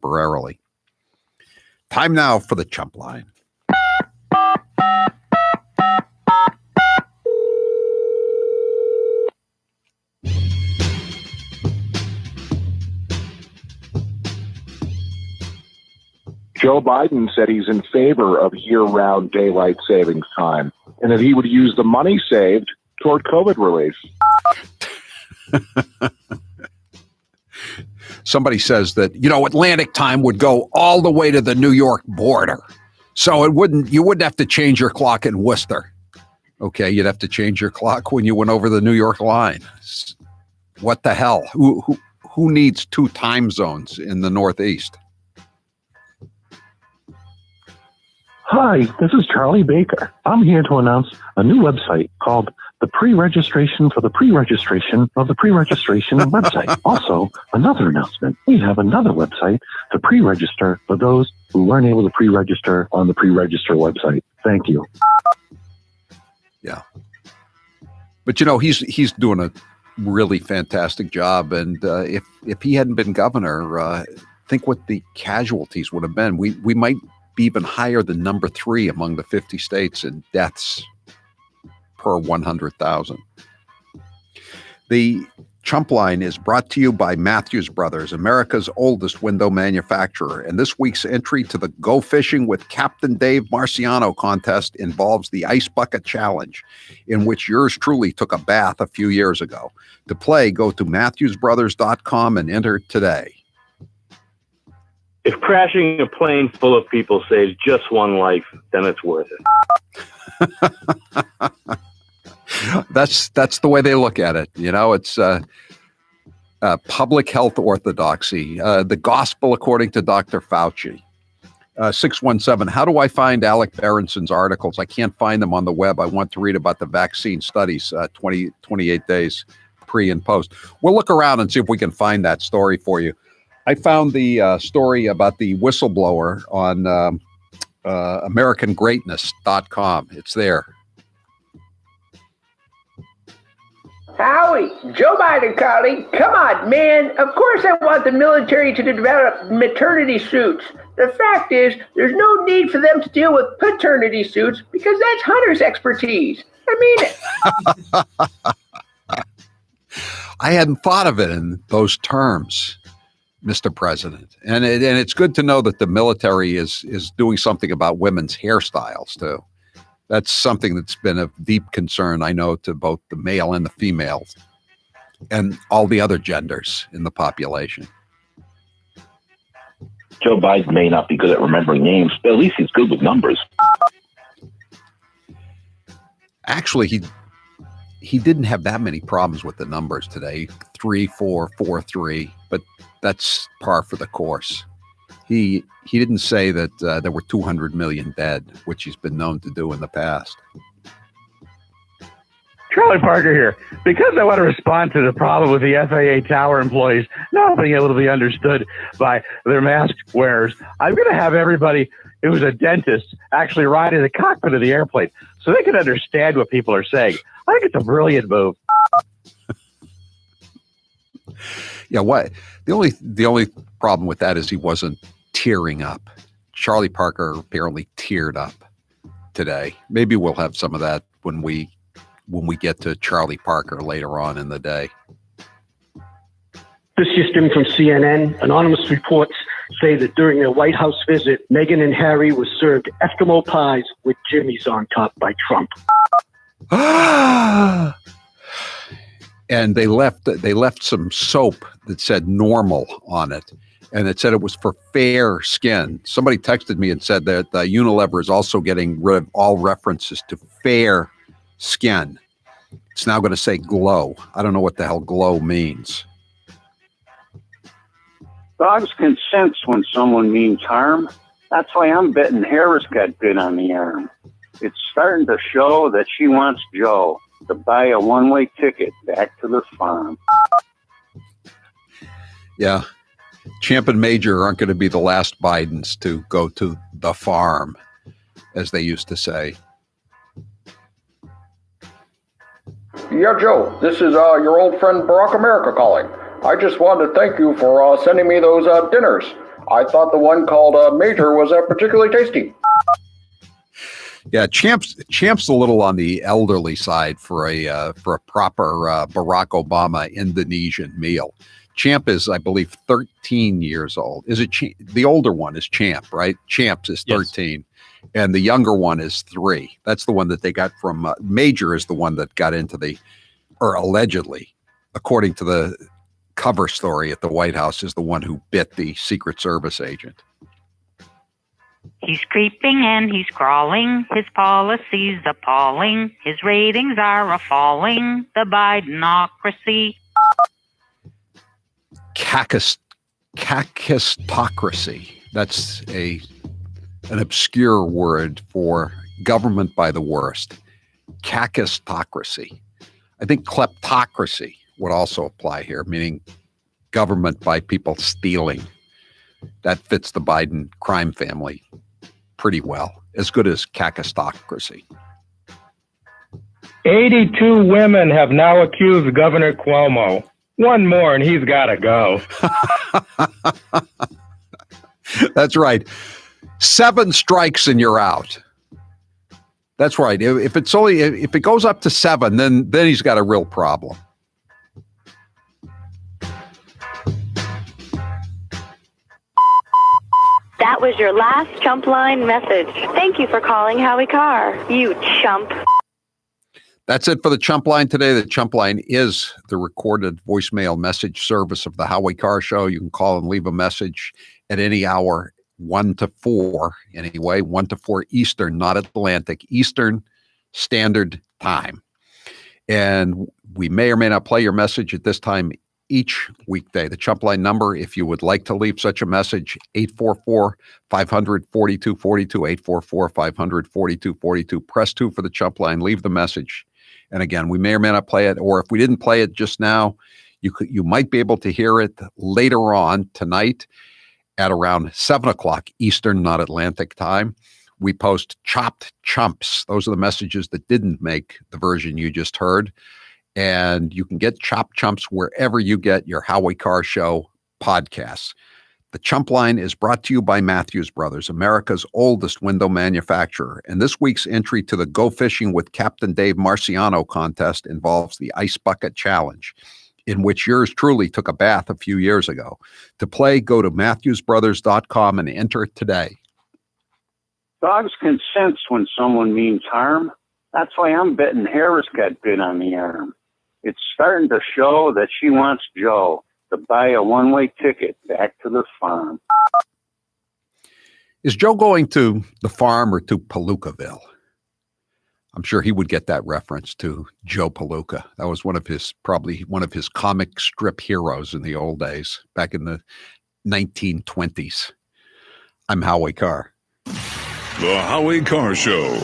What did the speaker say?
temporarily. Time now for the Chump Line. Joe Biden said he's in favor of year-round daylight savings time and that he would use the money saved toward COVID relief. Somebody says that, Atlantic time would go all the way to the New York border. So you wouldn't have to change your clock in Worcester. Okay, you'd have to change your clock when you went over the New York line. What the hell? Who needs two time zones in the Northeast? Hi, this is Charlie Baker. I'm here to announce a new website called the pre-registration for the pre-registration of the pre-registration website. Also, another announcement. We have another website to pre-register for those who weren't able to pre-register on the pre-register website. Thank you. Yeah. But, he's doing a really fantastic job. And if he hadn't been governor, think what the casualties would have been. We might be even higher than number 3 among the 50 states in deaths per 100,000. The Chump Line is brought to you by Matthews Brothers, America's oldest window manufacturer. And this week's entry to the Go Fishing with Captain Dave Marciano contest involves the Ice Bucket Challenge, in which yours truly took a bath a few years ago. To play, go to MatthewsBrothers.com and enter today. If crashing a plane full of people saves just one life, then it's worth it. That's the way they look at it. It's public health orthodoxy, the gospel according to Dr. Fauci. 617, how do I find Alec Berenson's articles? I can't find them on the web. I want to read about the vaccine studies, 28 days pre and post. We'll look around and see if we can find that story for you. I found the story about the whistleblower on AmericanGreatness.com. It's there. Howie, Joe Biden calling. Come on, man. Of course I want the military to develop maternity suits. The fact is, there's no need for them to deal with paternity suits because that's Hunter's expertise. I mean it. I hadn't thought of it in those terms, Mr. President. And it's good to know that the military is doing something about women's hairstyles, too. That's something that's been of deep concern, I know, to both the male and the female and all the other genders in the population. Joe Biden may not be good at remembering names, but at least he's good with numbers. Actually, he didn't have that many problems with the numbers today. 3, 4, 4, 3, but that's par for the course. He didn't say that there were 200 million dead, which he's been known to do in the past. Charlie Parker here. Because I want to respond to the problem with the FAA tower employees not being able to be understood by their mask wearers, I'm going to have everybody who's a dentist actually ride in the cockpit of the airplane so they can understand what people are saying. I think it's a brilliant move. Yeah, what? The only problem with that is he wasn't tearing up. Charlie Parker apparently teared up today. Maybe we'll have some of that when we get to Charlie Parker later on in the day. This is Jim from CNN. Anonymous reports say that during their White House visit, Meghan and Harry were served Eskimo pies with jimmies on top by Trump. And they left some soap that said normal on it. And it said it was for fair skin. Somebody texted me and said that Unilever is also getting rid of all references to fair skin. It's now going to say glow. I don't know what the hell glow means. Dogs can sense when someone means harm. That's why I'm betting Harris got bit on the arm. It's starting to show that she wants Joe to buy a one-way ticket back to the farm. Yeah. Champ and Major aren't going to be the last Bidens to go to the farm, as they used to say. Yeah, Joe, this is your old friend Barack America calling. I just wanted to thank you for sending me those dinners. I thought the one called Major was particularly tasty. Yeah, Champ's a little on the elderly side for a proper Barack Obama Indonesian meal. Champ is, I believe, 13 years old. Is it the older one is Champ, right? Champ is 13, yes. And the younger one is 3. That's the one that they got from Major is the one that got into or allegedly, according to the cover story at the White House, is the one who bit the Secret Service agent. He's creeping and he's crawling. His policy's appalling. His ratings are a-falling. The Bidenocracy. Kakistocracy. That's an obscure word for government by the worst. Kakistocracy. I think kleptocracy would also apply here, meaning government by people stealing. That fits the Biden crime family pretty well, as good as kakistocracy. 82 women have now accused Governor Cuomo. One more and he's got to go. That's right. 7 strikes and you're out. That's right. If it goes up to 7, then he's got a real problem. That was your last Chump Line message. Thank you for calling Howie Carr, you chump. That's it for the Chump Line today. The Chump Line is the recorded voicemail message service of the Howie Carr Show. You can call and leave a message at any hour, 1 to 4 anyway, 1 to 4 Eastern, not Atlantic, Eastern Standard Time. And we may or may not play your message at this time each weekday. The Chump Line number, if you would like to leave such a message, 844-500-4242, 844-500-4242. Press 2 for the Chump Line. Leave the message. And again, we may or may not play it, or if we didn't play it just now, you might be able to hear it later on tonight at around 7 o'clock Eastern, not Atlantic time. We post chopped chumps. Those are the messages that didn't make the version you just heard. And you can get chopped chumps wherever you get your Howie Carr Show podcasts. The Chump Line is brought to you by Matthews Brothers, America's oldest window manufacturer. And this week's entry to the Go Fishing with Captain Dave Marciano contest involves the Ice Bucket Challenge, in which yours truly took a bath a few years ago. To play, go to MatthewsBrothers.com and enter today. Dogs can sense when someone means harm. That's why I'm betting Harris got bit on the arm. It's starting to show that she wants Joe to buy a one-way ticket back to the farm. Is Joe going to the farm or to Palookaville? I'm sure he would get that reference to Joe Palooka. That was probably one of his comic strip heroes in the old days, back in the 1920s. I'm Howie Carr. The Howie Carr Show.